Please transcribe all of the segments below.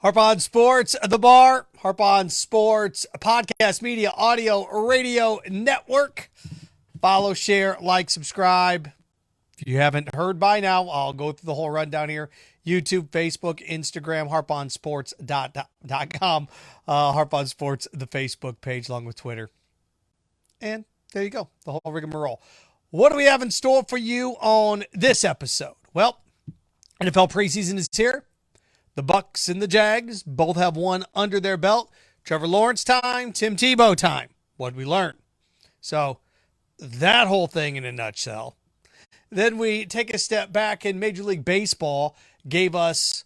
Harp on Sports, The Bar, Harp on Sports, podcast, media, audio, radio network. Follow, share, like, subscribe. If you haven't heard by now, I'll go through the whole rundown here. YouTube, Facebook, Instagram, harponsports.com, Harp on Sports, the Facebook page, along with Twitter. And there you go, the whole rigmarole. What do we have in store for you on this episode? Well, NFL preseason is here. The Bucs and the Jags both have one under their belt. Trevor Lawrence time, Tim Tebow time. What did we learn? So that whole thing in a nutshell. Then we take a step back, and Major League Baseball gave us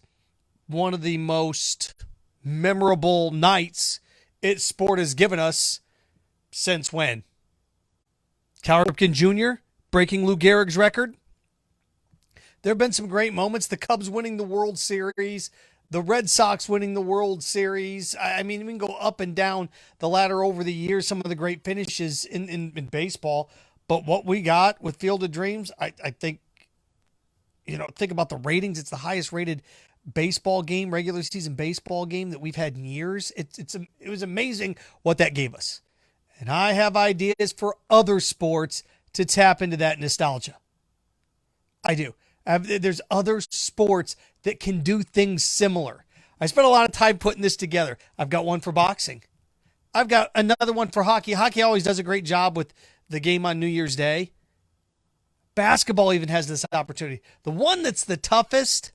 one of the most memorable nights its sport has given us since when? Cal Ripken Jr. breaking Lou Gehrig's record. There have been some great moments. The Cubs winning the World Series, the Red Sox winning the World Series. I mean, we can go up and down the ladder over the years, some of the great finishes in baseball. But what we got with Field of Dreams, I think, think about the ratings. It's the highest rated baseball game, regular season baseball game that we've had in years. It was amazing what that gave us. And I have ideas for other sports to tap into that nostalgia. I do. There's other sports that can do things similar. I spent a lot of time putting this together. I've got one for boxing. I've got another one for hockey. Hockey always does a great job with the game on New Year's Day. Basketball even has this opportunity. The one that's the toughest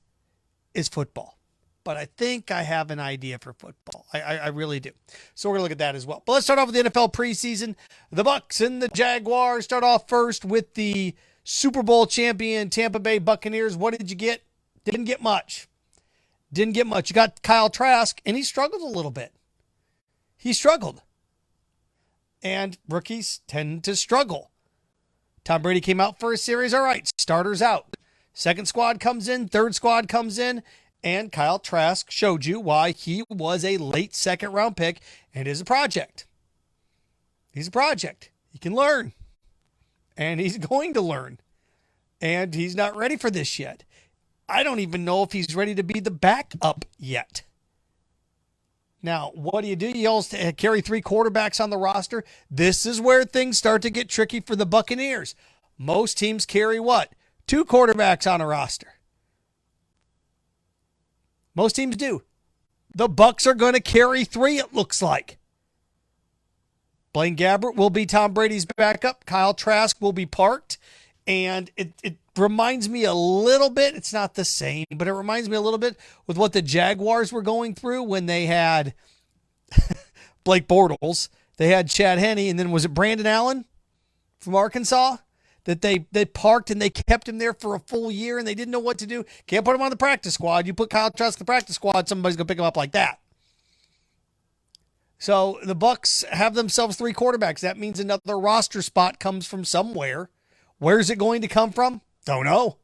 is football. But I think I have an idea for football. I really do. So we're going to look at that as well. But let's start off with the NFL preseason. The Bucs and the Jaguars start off first with the Super Bowl champion Tampa Bay Buccaneers. What did you get? Didn't get much. You got Kyle Trask, and he struggled a little bit. He struggled. And rookies tend to struggle. Tom Brady came out for a series. All right, starters out. Second squad comes in. Third squad comes in. And Kyle Trask showed you why he was a late second round pick and is a project. He's a project. He can learn. And he's going to learn. And he's not ready for this yet. I don't even know if he's ready to be the backup yet. Now, what do? You also carry three quarterbacks on the roster. This is where things start to get tricky for the Buccaneers. Most teams carry what? Two quarterbacks on a roster. Most teams do. The Bucs are going to carry three, it looks like. Blaine Gabbert will be Tom Brady's backup. Kyle Trask will be parked. And it reminds me a little bit, it's not the same, but it reminds me a little bit with what the Jaguars were going through when they had Blake Bortles. They had Chad Henne, and then was it Brandon Allen from Arkansas that they parked, and they kept him there for a full year, and they didn't know what to do. Can't put him on the practice squad. You put Kyle Trask in the practice squad, somebody's going to pick him up like that. So the Bucs have themselves three quarterbacks. That means another roster spot comes from somewhere. Where's it going to come from? Don't know.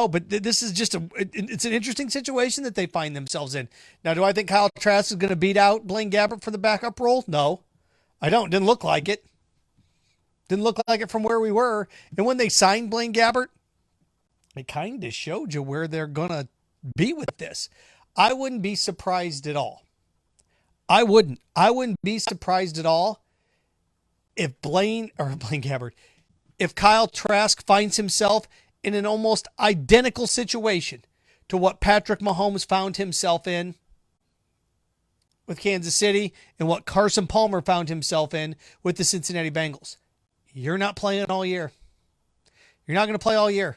But this is just it's an interesting situation that they find themselves in. Now, do I think Kyle Trask is going to beat out Blaine Gabbert for the backup role? No, I don't. Didn't look like it. Didn't look like it from where we were. And when they signed Blaine Gabbert, it kind of showed you where they're going to be with this. I wouldn't be surprised at all. I wouldn't be surprised at all if Blaine Gabbert, if Kyle Trask finds himself in an almost identical situation to what Patrick Mahomes found himself in with Kansas City and what Carson Palmer found himself in with the Cincinnati Bengals. You're not playing all year. You're not going to play all year.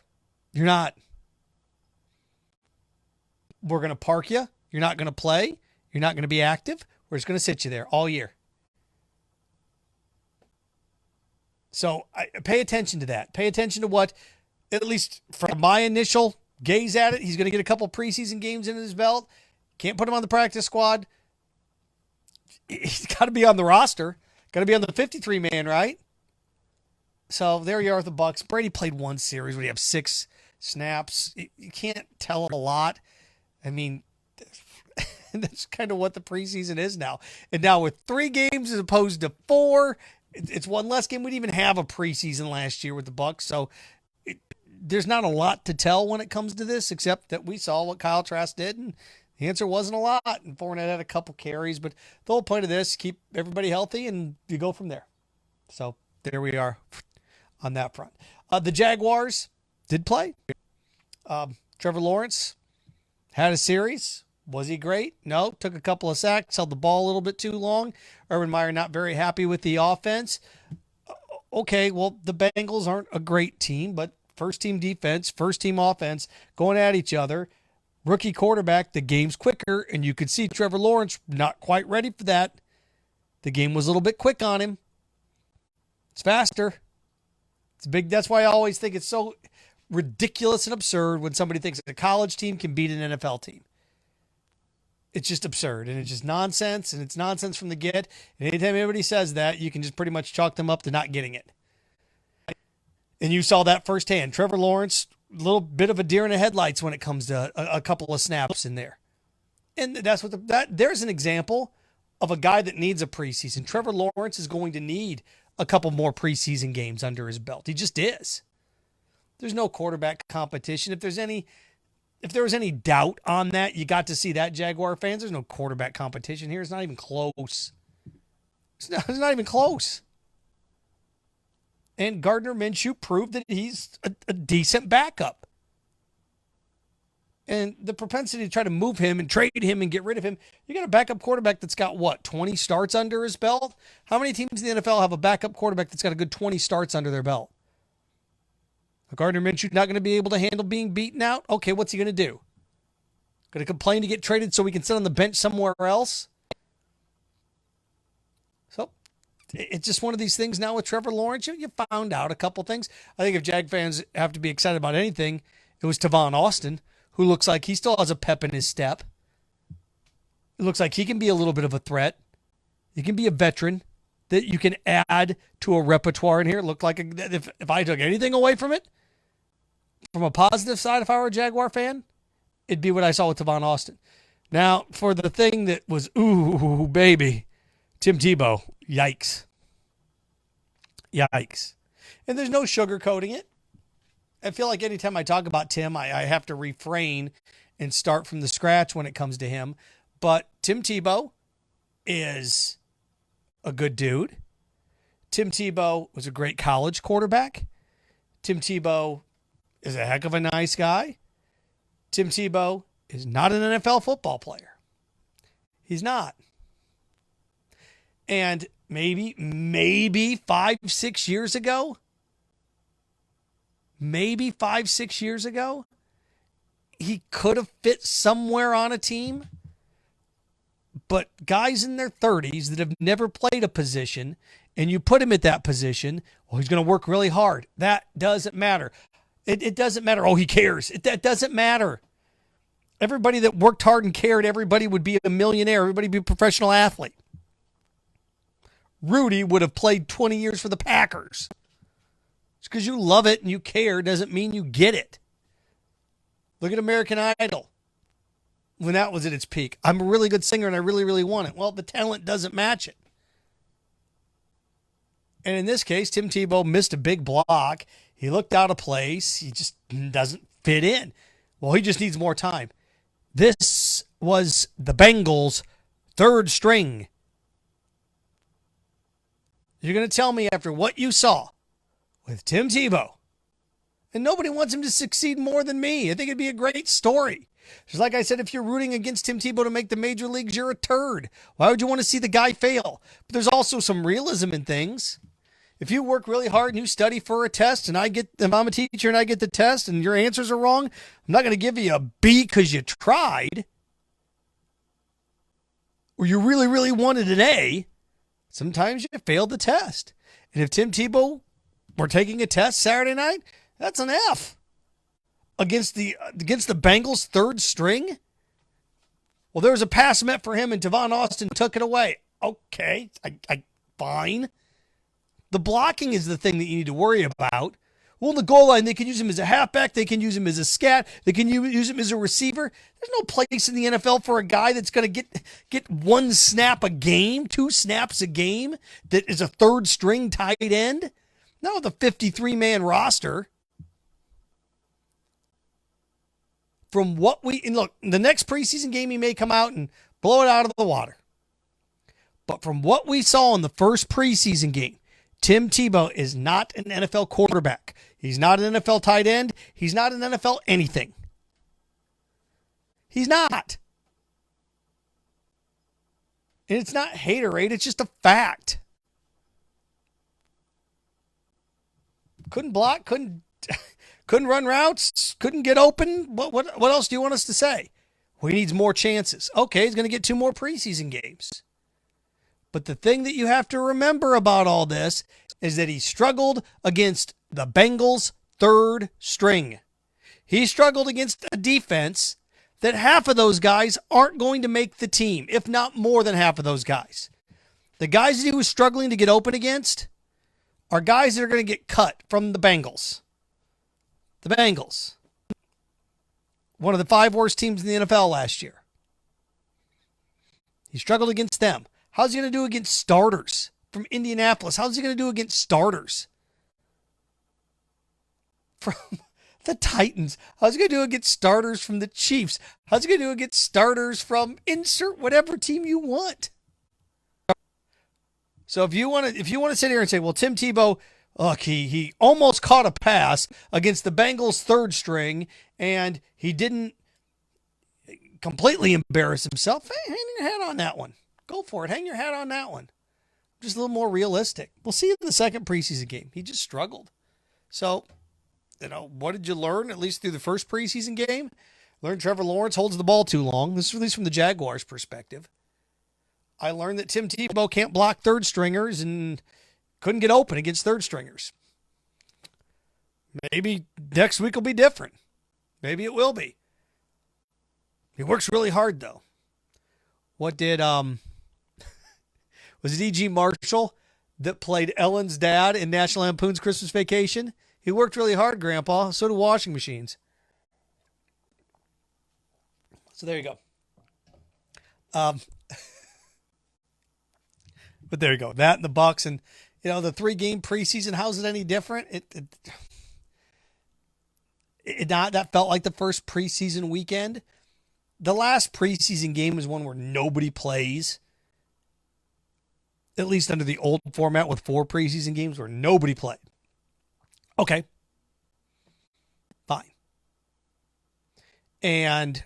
You're not. We're going to park you. You're not going to play. You're not going to be active. We're just going to sit you there all year. So pay attention to that. Pay attention to what, at least from my initial gaze at it, he's going to get a couple preseason games in his belt. Can't put him on the practice squad. He's got to be on the roster. Got to be on the 53-man, right? So there you are with the Bucs. Brady played one series where you have 6 snaps. You can't tell a lot. I mean, that's kind of what the preseason is now. And now with 3 games as opposed to 4, it's one less game. We didn't even have a preseason last year with the Bucs, so there's not a lot to tell when it comes to this, except that we saw what Kyle Trask did, and the answer wasn't a lot. And Fournette had a couple carries, but the whole point of this, keep everybody healthy, and you go from there. So there we are on that front. The Jaguars did play. Trevor Lawrence had a series. Was he great? No. Took a couple of sacks, held the ball a little bit too long. Urban Meyer not very happy with the offense. Okay, well, the Bengals aren't a great team, but first-team defense, first-team offense, going at each other. Rookie quarterback, the game's quicker, and you could see Trevor Lawrence not quite ready for that. The game was a little bit quick on him. It's faster. It's big. That's why I always think it's so ridiculous and absurd when somebody thinks a college team can beat an NFL team. It's just absurd, and it's just nonsense, and it's nonsense from the get. And anytime anybody says that, you can just pretty much chalk them up to not getting it. And you saw that firsthand. Trevor Lawrence, a little bit of a deer in the headlights when it comes to a couple of snaps in there. And that's what there's an example of a guy that needs a preseason. Trevor Lawrence is going to need a couple more preseason games under his belt. He just is. There's no quarterback competition. If there was any doubt on that, you got to see that, Jaguar fans. There's no quarterback competition here. It's not even close. It's not even close. And Gardner Minshew proved that he's a decent backup. And the propensity to try to move him and trade him and get rid of him, you got a backup quarterback that's got, 20 starts under his belt? How many teams in the NFL have a backup quarterback that's got a good 20 starts under their belt? Gardner Minshew not going to be able to handle being beaten out? Okay, what's he going to do? Going to complain to get traded so he can sit on the bench somewhere else? So, it's just one of these things now with Trevor Lawrence. You found out a couple things. I think if Jag fans have to be excited about anything, it was Tavon Austin, who looks like he still has a pep in his step. It looks like he can be a little bit of a threat. He can be a veteran that you can add to a repertoire in here. It looked like if I took anything away from it, from a positive side, if I were a Jaguar fan, it'd be what I saw with Tavon Austin. Now, for the thing that was, ooh, baby, Tim Tebow, yikes. Yikes. And there's no sugarcoating it. I feel like anytime I talk about Tim, I have to refrain and start from the scratch when it comes to him. But Tim Tebow is a good dude. Tim Tebow was a great college quarterback. Tim Tebow is a heck of a nice guy. Tim Tebow is not an NFL football player. He's not. And maybe 5-6 years ago, he could have fit somewhere on a team. But guys in their 30s that have never played a position, and you put him at that position, well, he's going to work really hard. That doesn't matter. It doesn't matter. Oh, he cares. That doesn't matter. Everybody that worked hard and cared, everybody would be a millionaire. Everybody would be a professional athlete. Rudy would have played 20 years for the Packers. Just because you love it and you care doesn't mean you get it. Look at American Idol. When that was at its peak. I'm a really good singer and I really, really want it. Well, the talent doesn't match it. And in this case, Tim Tebow missed a big block. He looked out of place. He just doesn't fit in. Well, he just needs more time. This was the Bengals' third string. You're going to tell me after what you saw with Tim Tebow, and nobody wants him to succeed more than me. I think it'd be a great story. Just like I said, if you're rooting against Tim Tebow to make the major leagues, you're a turd. Why would you want to see the guy fail? But there's also some realism in things. If you work really hard and you study for a test, and if I'm a teacher and I get the test and your answers are wrong, I'm not going to give you a B because you tried. Or you really, really wanted an A. Sometimes you failed the test. And if Tim Tebow were taking a test Saturday night, that's an F. Against the Bengals' third string? Well, there was a pass meant for him, and Tavon Austin took it away. Okay, fine. The blocking is the thing that you need to worry about. Well, in the goal line, they can use him as a halfback. They can use him as a scat. They can use him as a receiver. There's no place in the NFL for a guy that's going to get one snap a game, 2 snaps a game, that is a third string tight end. No, the 53-man roster. from what and look, the next preseason game he may come out and blow it out of the water. But from what we saw in the first preseason game, Tim Tebow is not an NFL quarterback. He's not an NFL tight end. He's not an NFL anything. He's not. And it's not haterade, it's just a fact. Couldn't block, couldn't run routes, couldn't get open. What else do you want us to say? Well, he needs more chances. Okay, he's going to get 2 more preseason games. But the thing that you have to remember about all this is that he struggled against the Bengals' third string. He struggled against a defense that half of those guys aren't going to make the team, if not more than half of those guys. The guys that he was struggling to get open against are guys that are going to get cut from the Bengals. The Bengals. One of the 5 worst teams in the NFL last year. He struggled against them. How's he going to do against starters from Indianapolis? How's he going to do against starters from the Titans? How's he going to do against starters from the Chiefs? How's he going to do against starters from insert whatever team you want? So if you want to sit here and say, well, Tim Tebow, look, he almost caught a pass against the Bengals' third string, and he didn't completely embarrass himself. Hey, hang your hat on that one. Go for it. Hang your hat on that one. Just a little more realistic. We'll see in the second preseason game. He just struggled. So, what did you learn, at least through the first preseason game? Learned Trevor Lawrence holds the ball too long. This is at least from the Jaguars' perspective. I learned that Tim Tebow can't block third stringers and couldn't get open against third stringers. Maybe next week will be different. Maybe it will be. He works really hard, though. What did, was it E.G. Marshall that played Ellen's dad in National Lampoon's Christmas Vacation? He worked really hard, Grandpa. So do washing machines. So there you go. But there you go. That and the Bucs and, the 3-game preseason, how's it any different? That felt like the first preseason weekend. The last preseason game is one where nobody plays. At least under the old format with 4 preseason games where nobody played. Okay. Fine. And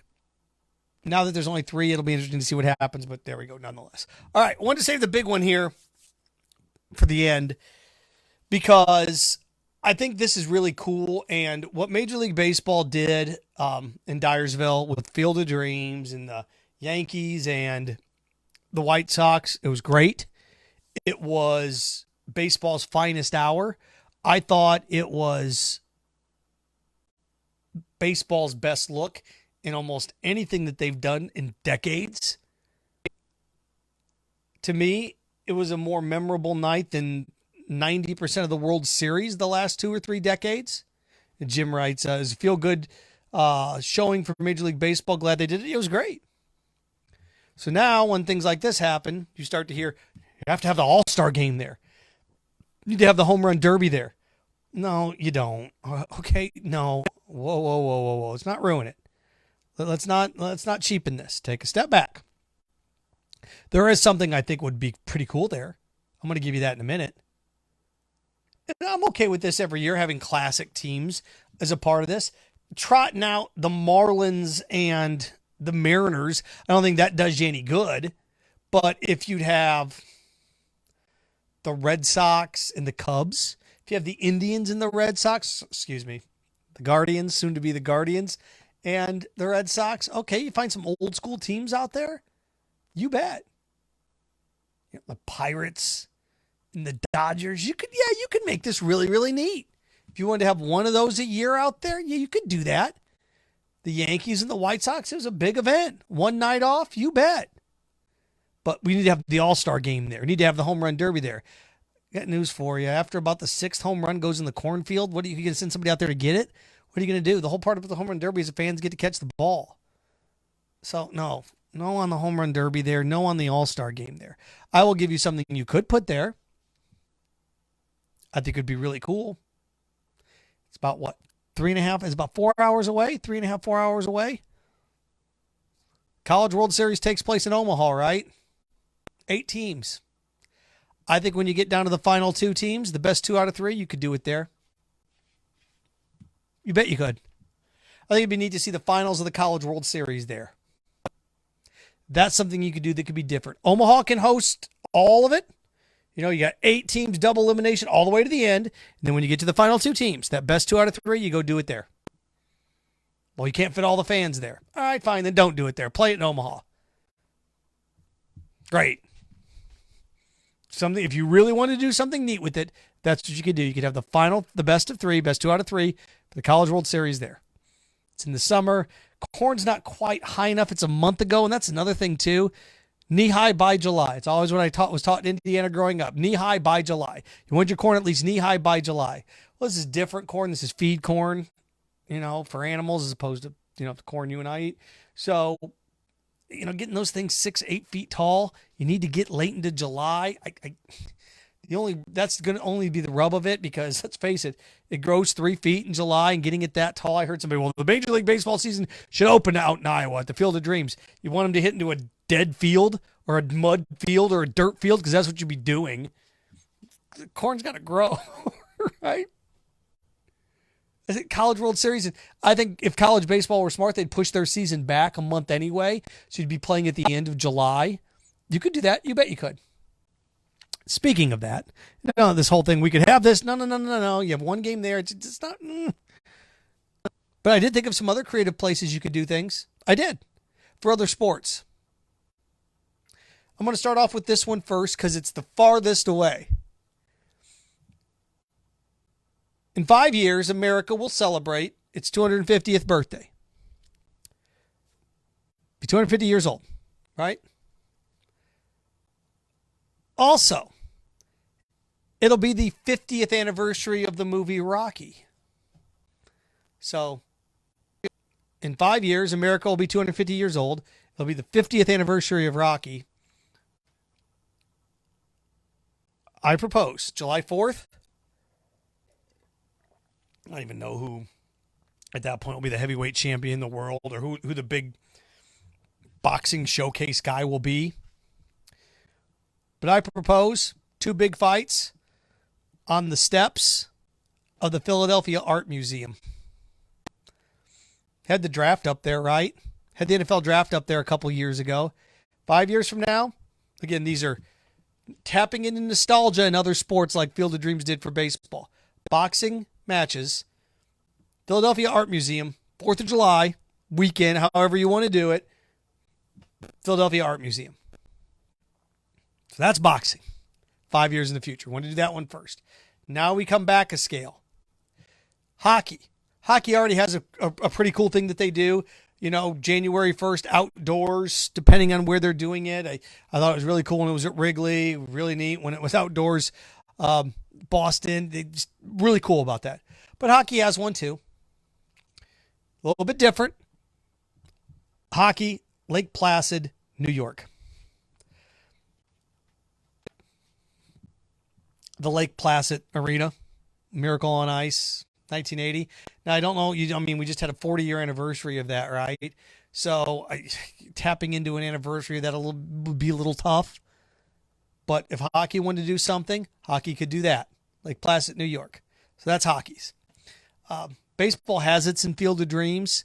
now that there's only 3, it'll be interesting to see what happens, but there we go nonetheless. All right, I wanted to save the big one here for the end because I think this is really cool, and what Major League Baseball did in Dyersville with Field of Dreams and the Yankees and the White Sox, it was great. It was baseball's finest hour. I thought it was baseball's best look in almost anything that they've done in decades. To me, it was a more memorable night than 90% of the World Series the last 2 or 3 decades. And Jim writes, it was a feel-good showing for Major League Baseball. Glad they did it. It was great. So now when things like this happen, you start to hear, you have to have the All-Star game there. You need to have the Home Run Derby there. No, you don't. Okay, no. Whoa. Let's not ruin it. Let's not cheapen this. Take a step back. There is something I think would be pretty cool there. I'm going to give you that in a minute. And I'm okay with this every year, having classic teams as a part of this. Trotting out the Marlins and the Mariners, I don't think that does you any good. But if you'd have the Red Sox and the Cubs, if you have the Indians and the Red Sox, the Guardians, soon to be the Guardians, and the Red Sox, okay, you find some old school teams out there, you bet. The Pirates and the Dodgers, you could make this really, really neat. If you wanted to have one of those a year out there, yeah, you could do that. The Yankees and the White Sox, it was a big event. One night off, you bet. But we need to have the All-Star game there. We need to have the Home Run Derby there. Got news for you. After about the 6th home run goes in the cornfield, what are you going to send somebody out there to get it? What are you going to do? The whole part of the Home Run Derby is the fans get to catch the ball. So, no on the Home Run Derby there. No on the All-Star game there. I will give you something you could put there. I think it would be really cool. It's about, 3.5 is about 4 hours away, 3.5, 4 hours away. College World Series takes place in Omaha, right? 8 teams. I think when you get down to the final 2 teams, the best 2 out of 3, you could do it there. You bet you could. I think it'd be neat to see the finals of the College World Series there. That's something you could do that could be different. Omaha can host all of it. You know, you got 8 teams, double elimination all the way to the end. And then when you get to the final 2 teams, that best 2 out of 3, you go do it there. Well, you can't fit all the fans there. All right, fine, then don't do it there. Play it in Omaha. Great. Something, if you really want to do something neat with it, that's what you could do. You could have the final, the best of 3, best 2 out of 3 for the College World Series there. It's in the summer. Corn's not quite high enough. It's a month ago, and that's another thing too. Knee high by July. It's always what I was taught in Indiana growing up. Knee high by July. You want your corn at least knee high by July. Well, this is different corn. This is feed corn, you know, for animals as opposed to, you know, the corn you and I eat. So, you know, getting those things 6-8 feet tall, you need to get late into July. That's going to only be the rub of it because let's face it, it grows 3 feet in July and getting it that tall. I heard somebody, well, the Major League Baseball season should open out in Iowa at the Field of Dreams. You want them to hit into a dead field or a mud field or a dirt field because that's what you'd be doing. The corn's got to grow, right? I think College World Series, I think if college baseball were smart, they'd push their season back a month anyway. So you'd be playing at the end of July. You could do that. You bet you could. Speaking of that, no, this whole thing, we could have this. No. You have one game there. It's not. But I did think of some other creative places you could do things. I did. For other sports. I'm going to start off with this one first because it's the farthest away. In 5 years, America will celebrate its 250th birthday. Be 250 years old, right? Also, it'll be the 50th anniversary of the movie Rocky. So, in 5 years, America will be 250 years old. It'll be the 50th anniversary of Rocky. I propose July 4th. I don't even know who at that point will be the heavyweight champion in the world or who the big boxing showcase guy will be. But I propose 2 big fights on the steps of the Philadelphia Art Museum. Had the draft up there, right? Had the NFL draft up there a couple years ago. 5 years from now, again, these are tapping into nostalgia in other sports like Field of Dreams did for baseball. Boxing matches, Philadelphia Art Museum, 4th of July weekend, however you want to do it, Philadelphia Art Museum. So that's boxing. 5 years in the future. Want to do that one first. Now we come back a scale. Hockey. Hockey already has a pretty cool thing that they do. You know, January 1st, outdoors, depending on where they're doing it. I thought it was really cool when it was at Wrigley. Really neat when it was outdoors. Boston. They just really cool about that. But hockey has one too. A little bit different. Hockey, Lake Placid, New York. The Lake Placid Arena, Miracle on Ice, 1980. Now, I don't know. We just had a 40-year anniversary of that, right? So tapping into an anniversary, would be a little tough. But if hockey wanted to do something, hockey could do that. Lake Placid, New York. So that's hockey's. Baseball has its in Field of Dreams.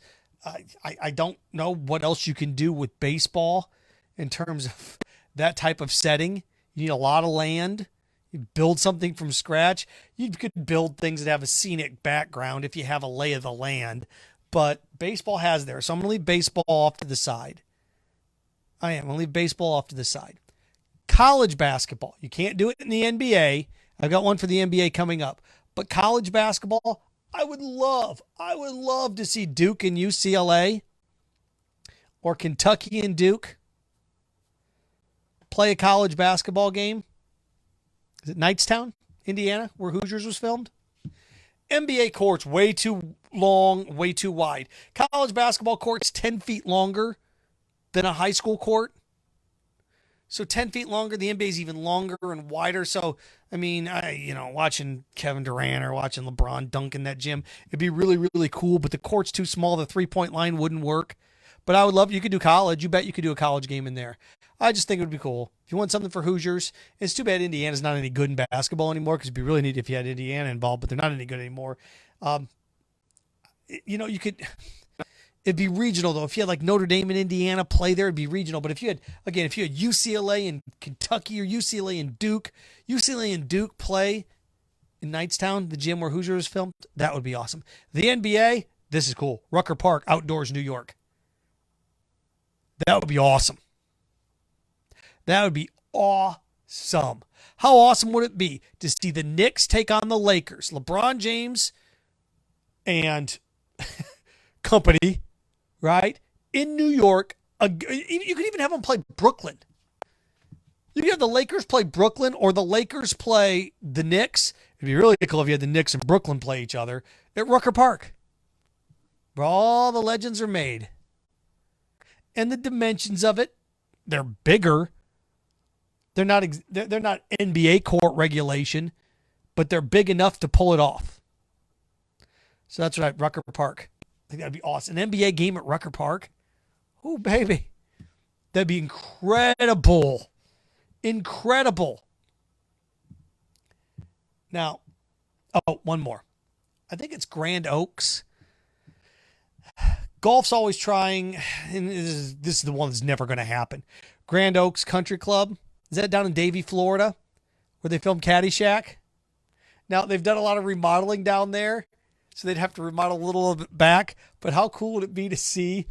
I don't know what else you can do with baseball in terms of that type of setting. You need a lot of land. You build something from scratch. You could build things that have a scenic background if you have a lay of the land. But baseball has there. So I'm going to leave baseball off to the side. I'm going to leave baseball off to the side. College basketball. You can't do it in the NBA. I've got one for the NBA coming up. But college basketball, I would love to see Duke and UCLA or Kentucky and Duke play a college basketball game. Is it Knightstown, Indiana, where Hoosiers was filmed? NBA courts, way too long, way too wide. College basketball courts, 10 feet longer than a high school court. So 10 feet longer, the NBA is even longer and wider. So, I mean, watching Kevin Durant or watching LeBron dunk in that gym, it'd be really, really cool, but the court's too small. The 3-point line wouldn't work. But I would love, you could do college. You bet you could do a college game in there. I just think it would be cool. If you want something for Hoosiers, it's too bad Indiana's not any good in basketball anymore because it'd be really neat if you had Indiana involved, but they're not any good anymore. You could. It'd be regional though. If you had like Notre Dame and Indiana play there, it'd be regional. But if you had UCLA and Kentucky or UCLA and Duke play in Knightstown, the gym where Hoosiers filmed, that would be awesome. The NBA, this is cool. Rucker Park, outdoors, New York. That would be awesome. That would be awesome. How awesome would it be to see the Knicks take on the Lakers? LeBron James and company, right? In New York. You could even have them play Brooklyn. You could have the Lakers play Brooklyn or the Lakers play the Knicks. It'd be really cool if you had the Knicks and Brooklyn play each other at Rucker Park, where all the legends are made. And the dimensions of it, they're bigger. They're not NBA court regulation, but they're big enough to pull it off. So that's right, Rucker Park. I think that'd be awesome. An NBA game at Rucker Park? Oh, baby. That'd be incredible. Incredible. Now, one more. I think it's Grand Oaks. Golf's always trying, and this is the one that's never going to happen. Grand Oaks Country Club. Is that down in Davie, Florida, where they filmed Caddyshack? Now, they've done a lot of remodeling down there, so they'd have to remodel a little bit back. But how cool would it be to see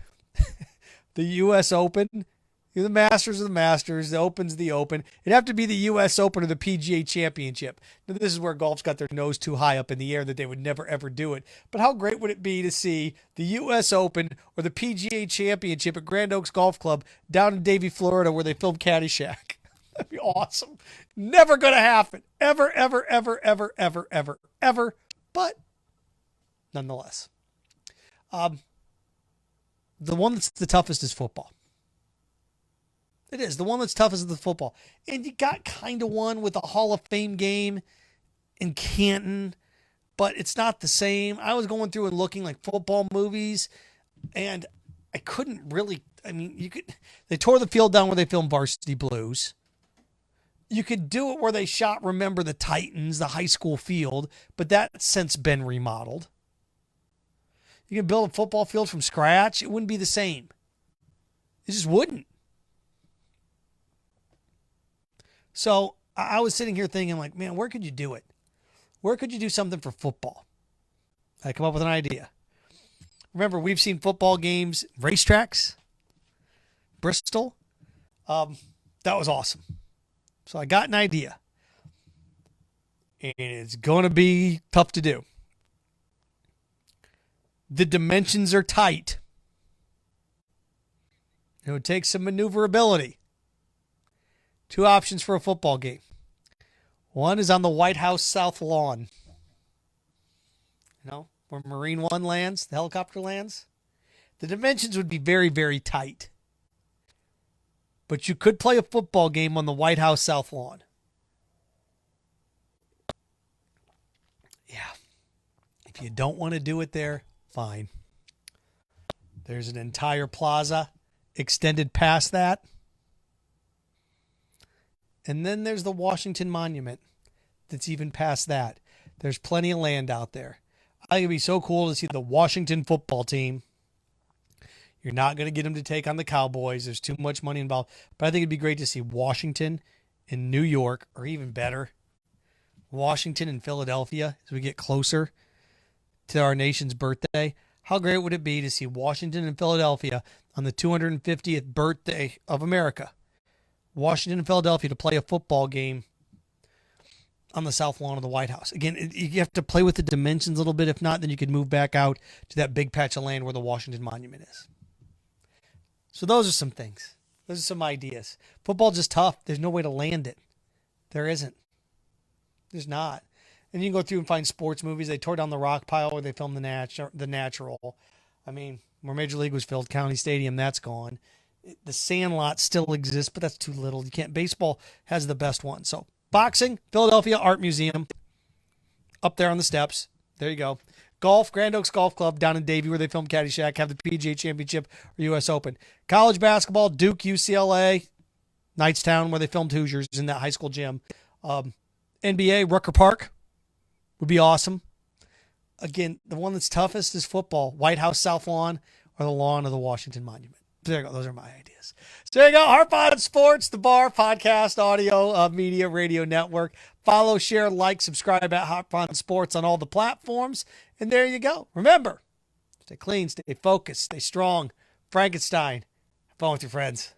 the U.S. Open? The Masters of the Masters, the Open's the Open. It'd have to be the U.S. Open or the PGA Championship. Now, this is where golf's got their nose too high up in the air that they would never, ever do it. But how great would it be to see the U.S. Open or the PGA Championship at Grand Oaks Golf Club down in Davie, Florida, where they filmed Caddyshack? That'd be awesome. Never going to happen. Ever, ever, ever, ever, ever, ever, ever. But nonetheless. The one that's the toughest is football. It is. The one that's toughest is the football. And you got kind of one with a Hall of Fame game in Canton, but it's not the same. I was going through and looking like football movies, and I couldn't really, they tore the field down where they filmed Varsity Blues. You could do it where they shot Remember the Titans, the high school field, but that's since been remodeled. You can build a football field from scratch. It wouldn't be the same. It just wouldn't. So I was sitting here thinking like, man, where could you do it? Where could you do something for football? I come up with an idea. Remember, we've seen football games, racetracks, Bristol. That was awesome. So I got an idea. And it's going to be tough to do. The dimensions are tight. It would take some maneuverability. 2 options for a football game. One is on the White House South Lawn. Where Marine One lands, the helicopter lands. The dimensions would be very, very tight. But you could play a football game on the White House South Lawn. Yeah. If you don't want to do it there, fine. There's an entire plaza extended past that. And then there's the Washington Monument that's even past that. There's plenty of land out there. I think it'd be so cool to see the Washington football team. You're not going to get them to take on the Cowboys. There's too much money involved. But I think it'd be great to see Washington in New York, or even better, Washington and Philadelphia as we get closer to our nation's birthday. How great would it be to see Washington and Philadelphia on the 250th birthday of America? Washington and Philadelphia to play a football game on the South Lawn of the White House. Again, you have to play with the dimensions a little bit. If not, then you could move back out to that big patch of land where the Washington Monument is. So those are some things. Those are some ideas. Football's just tough. There's no way to land it. There isn't. There's not. And you can go through and find sports movies. They tore down the rock pile where they filmed The Natural. Where Major League was filled, County Stadium, that's gone. The Sandlot still exists, but that's too little. You can't. Baseball has the best one. So boxing, Philadelphia Art Museum, up there on the steps. There you go. Golf, Grand Oaks Golf Club down in Davie where they filmed Caddyshack, have the PGA Championship or U.S. Open. College basketball, Duke, UCLA, Knightstown where they filmed Hoosiers in that high school gym. NBA, Rucker Park would be awesome. Again, the one that's toughest is football. White House South Lawn or the lawn of the Washington Monument. There you go. Those are my ideas. So there you go. Harp on Sports, the Bar, podcast, audio, media, radio network. Follow, share, like, subscribe at Harp on Sports on all the platforms. And there you go. Remember, stay clean, stay focused, stay strong. Frankenstein. Have fun with your friends.